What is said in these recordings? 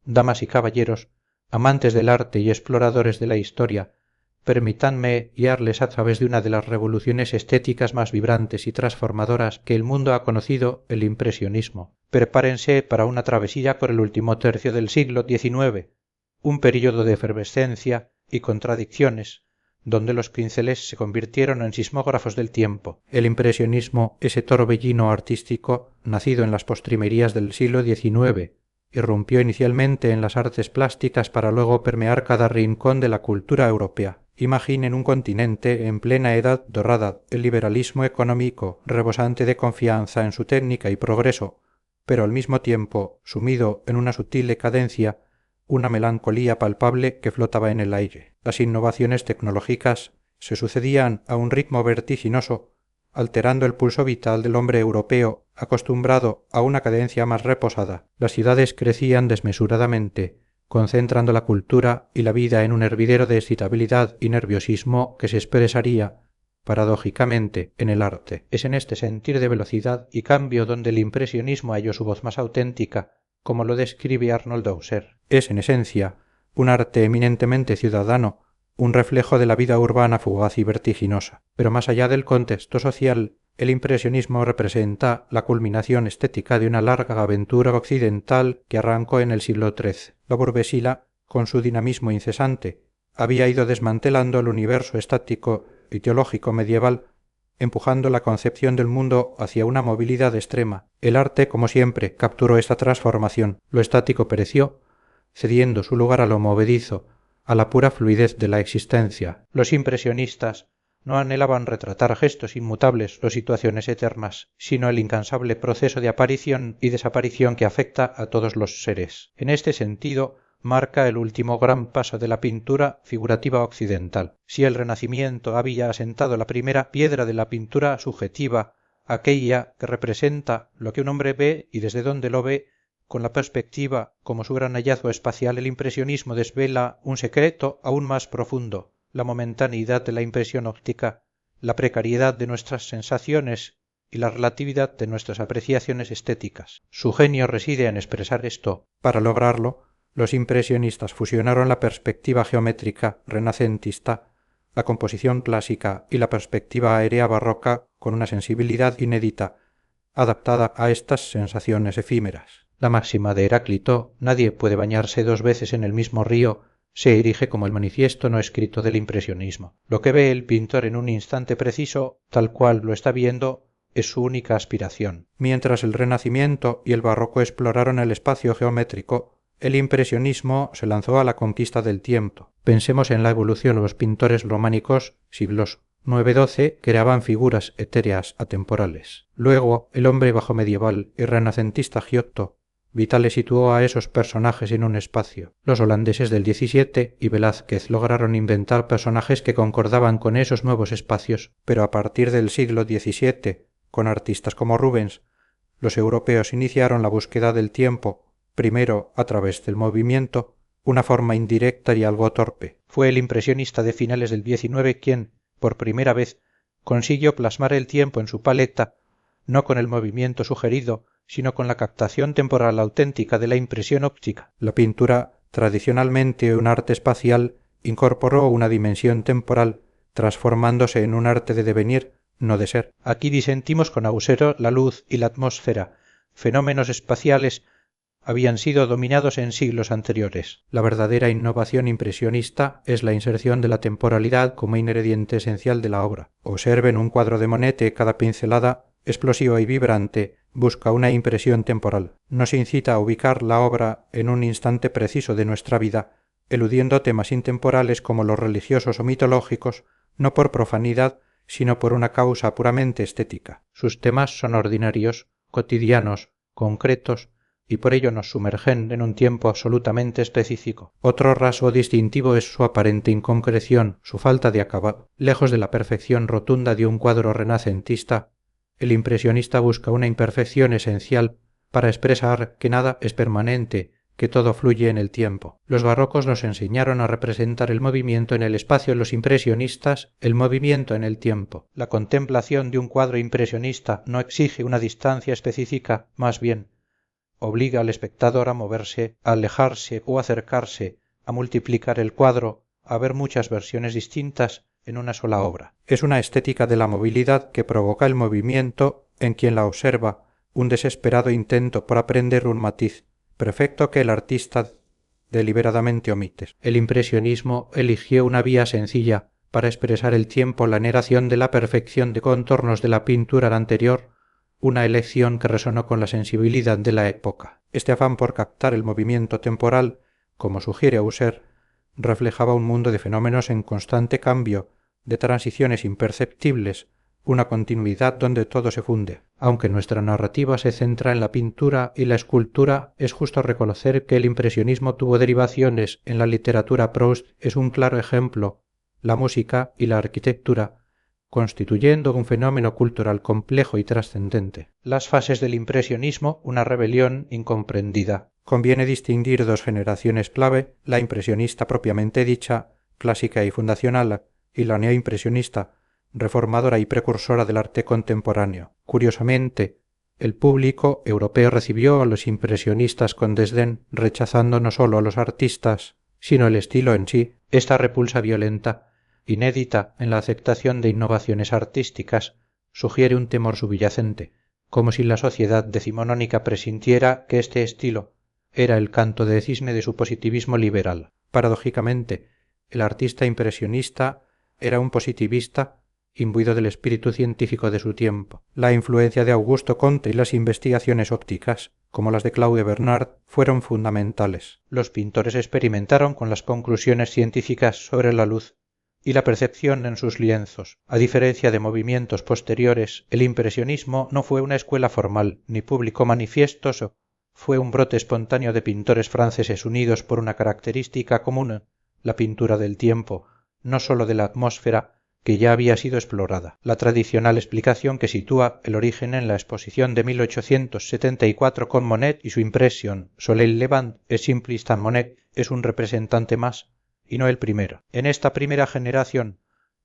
damas y caballeros, amantes del arte y exploradores de la historia, permítanme guiarles a través de una de las revoluciones estéticas más vibrantes y transformadoras que el mundo ha conocido, el impresionismo. Prepárense para una travesía por el último tercio del siglo XIX, un período de efervescencia y contradicciones, donde los pinceles se convirtieron en sismógrafos del tiempo. El impresionismo, ese torbellino artístico, nacido en las postrimerías del siglo XIX, irrumpió inicialmente en las artes plásticas para luego permear cada rincón de la cultura europea. Imaginen un continente en plena edad dorada, el liberalismo económico, rebosante de confianza en su técnica y progreso, pero al mismo tiempo sumido en una sutil decadencia, una melancolía palpable que flotaba en el aire. Las innovaciones tecnológicas se sucedían a un ritmo vertiginoso, alterando el pulso vital del hombre europeo acostumbrado a una cadencia más reposada. Las ciudades crecían desmesuradamente, concentrando la cultura y la vida en un hervidero de excitabilidad y nerviosismo que se expresaría, paradójicamente, en el arte. Es en este sentir de velocidad y cambio donde el impresionismo halló su voz más auténtica, como lo describe Arnold Hauser. Es, en esencia, un arte eminentemente ciudadano, un reflejo de la vida urbana fugaz y vertiginosa. Pero más allá del contexto social, el impresionismo representa la culminación estética de una larga aventura occidental que arrancó en el siglo XIII. La burguesía, con su dinamismo incesante, había ido desmantelando el universo estático y teológico medieval, empujando la concepción del mundo hacia una movilidad extrema. El arte, como siempre, capturó esta transformación. Lo estático pereció, cediendo su lugar a lo movedizo, a la pura fluidez de la existencia. Los impresionistas no anhelaban retratar gestos inmutables o situaciones eternas, sino el incansable proceso de aparición y desaparición que afecta a todos los seres. En este sentido, marca el último gran paso de la pintura figurativa occidental. Si el Renacimiento había asentado la primera piedra de la pintura subjetiva, aquella que representa lo que un hombre ve y desde dónde lo ve, con la perspectiva como su gran hallazgo espacial, el impresionismo desvela un secreto aún más profundo, la momentaneidad de la impresión óptica, la precariedad de nuestras sensaciones y la relatividad de nuestras apreciaciones estéticas. Su genio reside en expresar esto. Para lograrlo, los impresionistas fusionaron la perspectiva geométrica renacentista, la composición clásica y la perspectiva aérea barroca con una sensibilidad inédita, adaptada a estas sensaciones efímeras. La máxima de Heráclito, nadie puede bañarse dos veces en el mismo río, se erige como el manifiesto no escrito del impresionismo. Lo que ve el pintor en un instante preciso, tal cual lo está viendo, es su única aspiración. Mientras el Renacimiento y el Barroco exploraron el espacio geométrico, el impresionismo se lanzó a la conquista del tiempo. Pensemos en la evolución. Los pintores románicos, siglos IX-XII, creaban figuras etéreas atemporales. Luego, el hombre bajomedieval y renacentista Giotto Vitale situó a esos personajes en un espacio. Los holandeses del XVII y Velázquez lograron inventar personajes que concordaban con esos nuevos espacios, pero a partir del siglo XVII, con artistas como Rubens, los europeos iniciaron la búsqueda del tiempo, primero a través del movimiento, una forma indirecta y algo torpe. Fue el impresionista de finales del XIX quien, por primera vez, consiguió plasmar el tiempo en su paleta, no con el movimiento sugerido, sino con la captación temporal auténtica de la impresión óptica. La pintura, tradicionalmente un arte espacial, incorporó una dimensión temporal, transformándose en un arte de devenir, no de ser. Aquí disentimos con Ausero. La luz y la atmósfera, fenómenos espaciales, habían sido dominados en siglos anteriores. La verdadera innovación impresionista es la inserción de la temporalidad como ingrediente esencial de la obra. Observen un cuadro de Monet, cada pincelada, explosiva y vibrante, busca una impresión temporal. Nos incita a ubicar la obra en un instante preciso de nuestra vida, eludiendo temas intemporales como los religiosos o mitológicos, no por profanidad, sino por una causa puramente estética. Sus temas son ordinarios, cotidianos, concretos, y por ello nos sumergen en un tiempo absolutamente específico. Otro rasgo distintivo es su aparente inconcreción, su falta de acabado. Lejos de la perfección rotunda de un cuadro renacentista, el impresionista busca una imperfección esencial para expresar que nada es permanente, que todo fluye en el tiempo. Los barrocos nos enseñaron a representar el movimiento en el espacio, los impresionistas el movimiento en el tiempo. La contemplación de un cuadro impresionista no exige una distancia específica, más bien, obliga al espectador a moverse, a alejarse o acercarse, a multiplicar el cuadro, a ver muchas versiones distintas en una sola obra. Es una estética de la movilidad que provoca el movimiento en quien la observa, un desesperado intento por aprender un matiz perfecto que el artista deliberadamente omite. El impresionismo eligió una vía sencilla para expresar el tiempo, la negación de la perfección de contornos de la pintura anterior, una elección que resonó con la sensibilidad de la época. Este afán por captar el movimiento temporal, como sugiere Husserl, reflejaba un mundo de fenómenos en constante cambio, de transiciones imperceptibles, una continuidad donde todo se funde. Aunque nuestra narrativa se centra en la pintura y la escultura, es justo reconocer que el impresionismo tuvo derivaciones en la literatura. Proust es un claro ejemplo, la música y la arquitectura, constituyendo un fenómeno cultural complejo y trascendente. Las fases del impresionismo, una rebelión incomprendida. Conviene distinguir dos generaciones clave, la impresionista propiamente dicha, clásica y fundacional, y la neoimpresionista, reformadora y precursora del arte contemporáneo. Curiosamente, el público europeo recibió a los impresionistas con desdén, rechazando no solo a los artistas, sino el estilo en sí. Esta repulsa violenta, inédita en la aceptación de innovaciones artísticas, sugiere un temor subyacente, como si la sociedad decimonónica presintiera que este estilo era el canto de cisne de su positivismo liberal. Paradójicamente, el artista impresionista era un positivista imbuido del espíritu científico de su tiempo. La influencia de Augusto Comte y las investigaciones ópticas, como las de Claude Bernard, fueron fundamentales. Los pintores experimentaron con las conclusiones científicas sobre la luz y la percepción en sus lienzos. A diferencia de movimientos posteriores, el impresionismo no fue una escuela formal, ni publicó manifiestos, fue un brote espontáneo de pintores franceses unidos por una característica común, la pintura del tiempo, no sólo de la atmósfera, que ya había sido explorada. La tradicional explicación que sitúa el origen en la exposición de 1874 con Monet y su impresión Soleil Levant es simplista. Monet es un representante más, y no el primero. En esta primera generación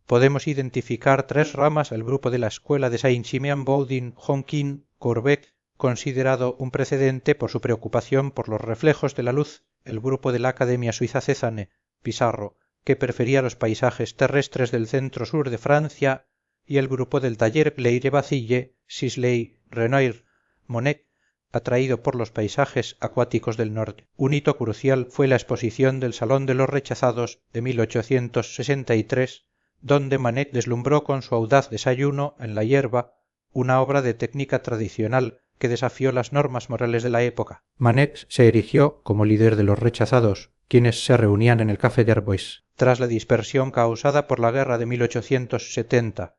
podemos identificar tres ramas: el grupo de la escuela de Saint-Simon, Baudin, Jonquin, Courbet, considerado un precedente por su preocupación por los reflejos de la luz; el grupo de la Academia Suiza Cézanne, Pissarro, que prefería los paisajes terrestres del centro-sur de Francia; y el grupo del taller Claire-Bacille, Sisley, Renoir, Monet, atraído por los paisajes acuáticos del norte. Un hito crucial fue la exposición del Salón de los Rechazados de 1863, donde Manet deslumbró con su audaz Desayuno en la hierba, una obra de técnica tradicional que desafió las normas morales de la época. Manet se erigió como líder de los rechazados, quienes se reunían en el Café de Arbois. Tras la dispersión causada por la guerra de 1870,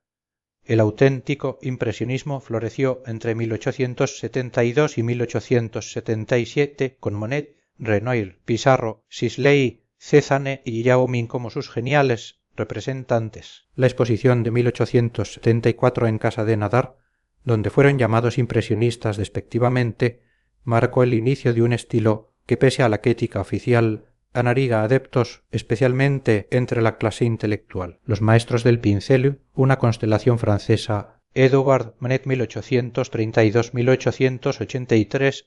el auténtico impresionismo floreció entre 1872 y 1877 con Monet, Renoir, Pissarro, Sisley, Cézanne y Yao Ming como sus geniales representantes. La exposición de 1874 en casa de Nadar, donde fueron llamados impresionistas despectivamente, marcó el inicio de un estilo que, pese a la crítica oficial, anariga adeptos especialmente entre la clase intelectual. Los maestros del pincel, una constelación francesa, Edouard Manet 1832-1883,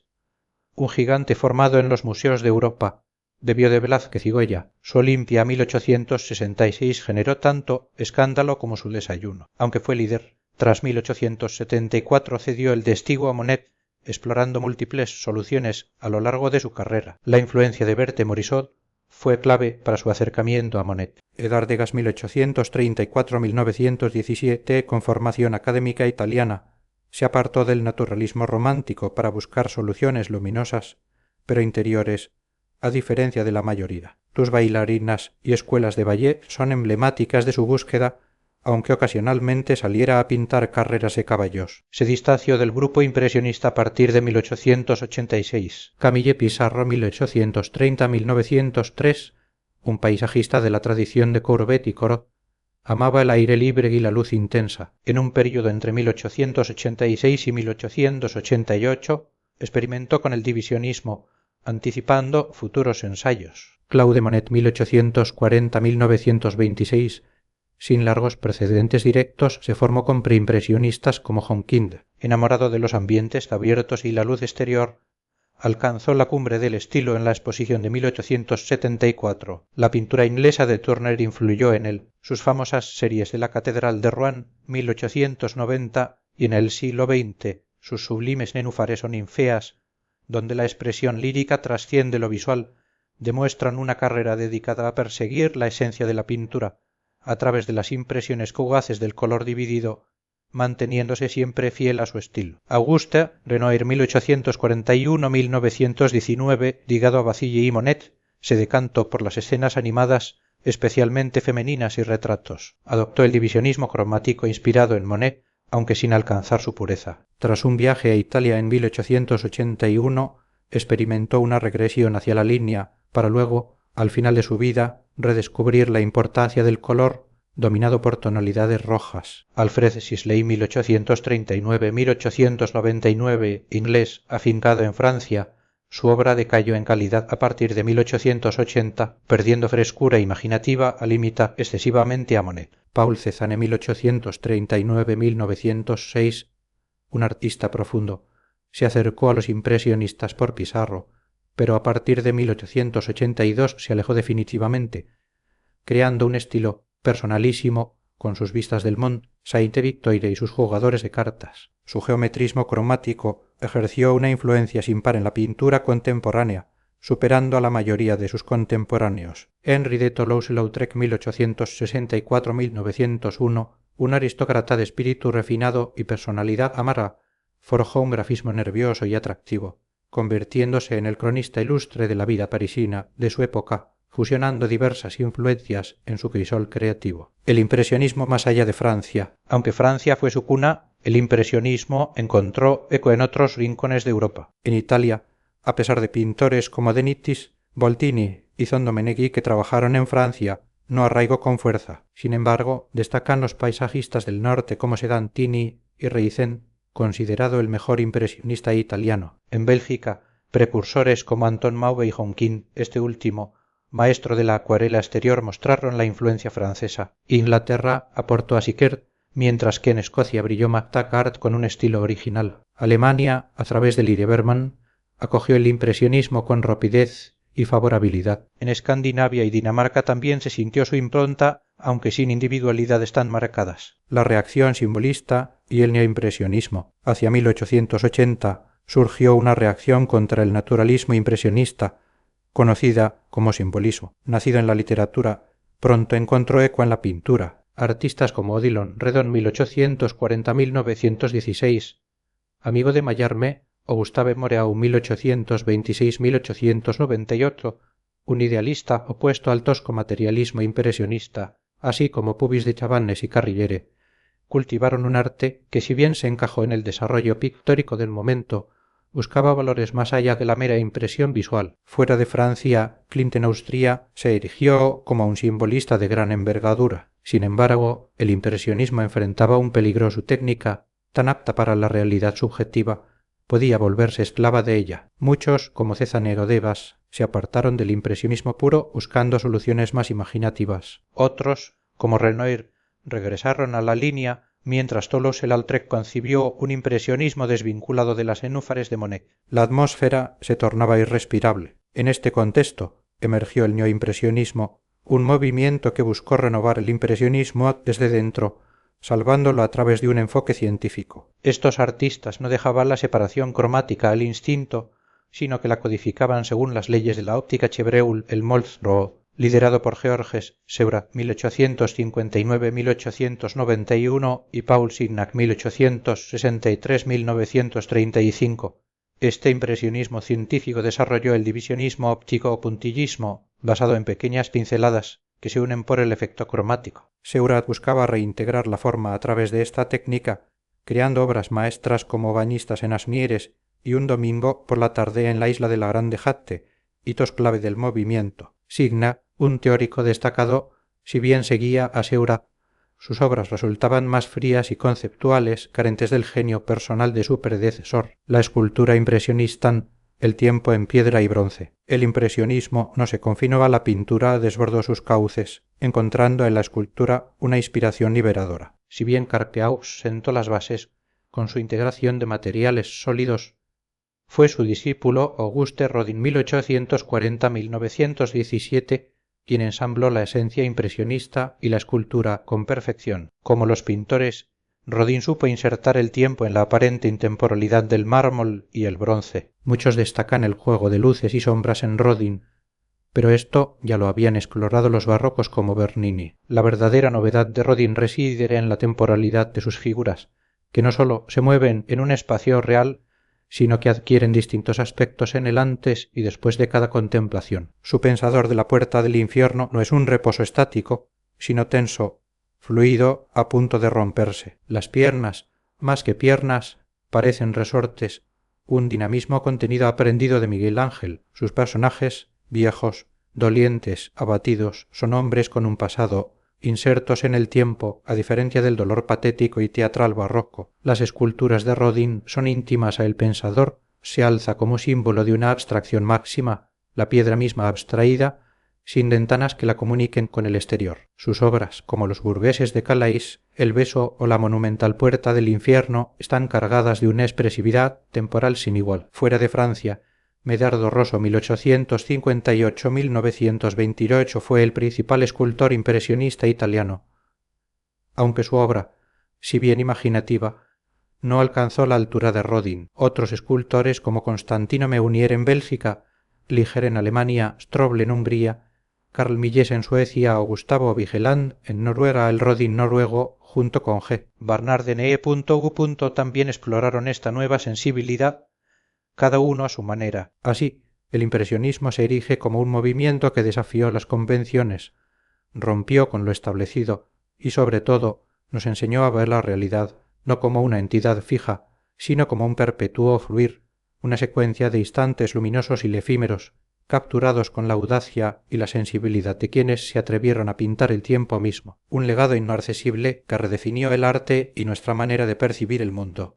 un gigante formado en los museos de Europa, debió de Velázquez y Goya. Su Olimpia 1866 generó tanto escándalo como su Desayuno, aunque fue líder. Tras 1874 cedió el testigo a Monet, explorando múltiples soluciones a lo largo de su carrera. La influencia de Berthe Morisot fue clave para su acercamiento a Monet. Edar Degas 1834-1917, con formación académica italiana, se apartó del naturalismo romántico para buscar soluciones luminosas, pero interiores, a diferencia de la mayoría. Sus bailarinas y escuelas de ballet son emblemáticas de su búsqueda, aunque ocasionalmente saliera a pintar carreras de caballos. Se distanció del grupo impresionista a partir de 1886. Camille Pissarro 1830-1903, un paisajista de la tradición de Courbet y Corot, amaba el aire libre y la luz intensa. En un período entre 1886 y 1888 experimentó con el divisionismo, anticipando futuros ensayos. Claude Monet 1840-1926, sin largos precedentes directos, se formó con preimpresionistas como Jonquind. Enamorado de los ambientes abiertos y la luz exterior, alcanzó la cumbre del estilo en la exposición de 1874. La pintura inglesa de Turner influyó en él. Sus famosas series de la Catedral de Rouen, 1890, y en el siglo XX, sus sublimes nenúfares o ninfeas, donde la expresión lírica trasciende lo visual, demuestran una carrera dedicada a perseguir la esencia de la pintura, a través de las impresiones fugaces del color dividido, manteniéndose siempre fiel a su estilo. Auguste Renoir 1841-1919, ligado a Bacille y Monet, se decantó por las escenas animadas, especialmente femeninas y retratos. Adoptó el divisionismo cromático inspirado en Monet, aunque sin alcanzar su pureza. Tras un viaje a Italia en 1881, experimentó una regresión hacia la línea, para luego, al final de su vida, redescubrir la importancia del color dominado por tonalidades rojas. Alfred Sisley 1839-1899, inglés, afincado en Francia, su obra decayó en calidad a partir de 1880, perdiendo frescura imaginativa al imitar excesivamente a Monet. Paul Cézanne 1839-1906, un artista profundo, se acercó a los impresionistas por Pissarro, pero a partir de 1882 se alejó definitivamente, creando un estilo personalísimo con sus vistas del Mont, Sainte-Victoire y sus jugadores de cartas. Su geometrismo cromático ejerció una influencia sin par en la pintura contemporánea, superando a la mayoría de sus contemporáneos. Henri de Toulouse-Lautrec 1864-1901, un aristócrata de espíritu refinado y personalidad amarga, forjó un grafismo nervioso y atractivo, convirtiéndose en el cronista ilustre de la vida parisina de su época, fusionando diversas influencias en su crisol creativo. El impresionismo más allá de Francia. Aunque Francia fue su cuna, el impresionismo encontró eco en otros rincones de Europa. En Italia, a pesar de pintores como De Nittis, Voltini y Zondomeneghi que trabajaron en Francia, no arraigó con fuerza. Sin embargo, destacan los paisajistas del norte como Sedantini y Reicén, considerado el mejor impresionista italiano. En Bélgica, precursores como Anton Maube y Jonquin, este último, maestro de la acuarela exterior, mostraron la influencia francesa. Inglaterra aportó a Sickert, mientras que en Escocia brilló MacTaggart con un estilo original. Alemania, a través de Lyrie Berman, acogió el impresionismo con rapidez y favorabilidad. En Escandinavia y Dinamarca también se sintió su impronta, aunque sin individualidades tan marcadas. La reacción simbolista y el neoimpresionismo. Hacia 1880 surgió una reacción contra el naturalismo impresionista, conocida como simbolismo. Nacido en la literatura, pronto encontró eco en la pintura. Artistas como Odilon Redon 1840-1916, amigo de Mallarmé, o Gustave Moreau 1826-1898, un idealista opuesto al tosco materialismo impresionista, así como Puvis de Chabannes y Carrillere, cultivaron un arte que, si bien se encajó en el desarrollo pictórico del momento, buscaba valores más allá de la mera impresión visual. Fuera de Francia, Klimt en Austria se erigió como un simbolista de gran envergadura. Sin embargo, el impresionismo enfrentaba un peligro. Su técnica, tan apta para la realidad subjetiva, podía volverse esclava de ella. Muchos, como Cézanne o Devas, se apartaron del impresionismo puro buscando soluciones más imaginativas. Otros, como Renoir, regresaron a la línea, mientras Toulouse-Lautrec concibió un impresionismo desvinculado de las nenúfares de Monet. La atmósfera se tornaba irrespirable. En este contexto emergió el neoimpresionismo, un movimiento que buscó renovar el impresionismo desde dentro, salvándolo a través de un enfoque científico. Estos artistas no dejaban la separación cromática al instinto, sino que la codificaban según las leyes de la óptica Chevreul, el Molthrot, liderado por Georges Seurat 1859-1891 y Paul Signac 1863-1935. Este impresionismo científico desarrolló el divisionismo óptico o puntillismo, basado en pequeñas pinceladas que se unen por el efecto cromático. Seurat buscaba reintegrar la forma a través de esta técnica, creando obras maestras como Bañistas en Asnieres y Un domingo por la tarde en la isla de la Grande Jatte, hitos clave del movimiento. Signac, un teórico destacado, si bien seguía a Seurat, sus obras resultaban más frías y conceptuales, carentes del genio personal de su predecesor. La escultura impresionista, el tiempo en piedra y bronce. El impresionismo no se confinó a la pintura, desbordó sus cauces, encontrando en la escultura una inspiración liberadora. Si bien Carpeaux sentó las bases, con su integración de materiales sólidos, fue su discípulo Auguste Rodin 1840-1917, quien ensambló la esencia impresionista y la escultura con perfección. Como los pintores, Rodin supo insertar el tiempo en la aparente intemporalidad del mármol y el bronce. Muchos destacan el juego de luces y sombras en Rodin, pero esto ya lo habían explorado los barrocos como Bernini. La verdadera novedad de Rodin reside en la temporalidad de sus figuras, que no sólo se mueven en un espacio real, sino que adquieren distintos aspectos en el antes y después de cada contemplación. Su pensador de la puerta del infierno no es un reposo estático, sino tenso, fluido, a punto de romperse. Las piernas, más que piernas, parecen resortes, un dinamismo contenido aprendido de Miguel Ángel. Sus personajes, viejos, dolientes, abatidos, son hombres con un pasado, insertos en el tiempo, a diferencia del dolor patético y teatral barroco. Las esculturas de Rodin son íntimas a el pensador, se alza como símbolo de una abstracción máxima, la piedra misma abstraída, sin ventanas que la comuniquen con el exterior. Sus obras, como los burgueses de Calais, el beso o la monumental puerta del infierno, están cargadas de una expresividad temporal sin igual. Fuera de Francia, Medardo Rosso 1858-1928 fue el principal escultor impresionista italiano, aunque su obra, si bien imaginativa, no alcanzó la altura de Rodin. Otros escultores como Constantino Meunier en Bélgica, Liger en Alemania, Strobl en Hungría, Carl Milles en Suecia o Gustavo Vigeland en Noruega, el Rodin noruego junto con G. Bernard de Nee.U. también exploraron esta nueva sensibilidad, cada uno a su manera. Así, el impresionismo se erige como un movimiento que desafió las convenciones, rompió con lo establecido y, sobre todo, nos enseñó a ver la realidad no como una entidad fija, sino como un perpetuo fluir, una secuencia de instantes luminosos y efímeros, capturados con la audacia y la sensibilidad de quienes se atrevieron a pintar el tiempo mismo, un legado inmarcesible que redefinió el arte y nuestra manera de percibir el mundo.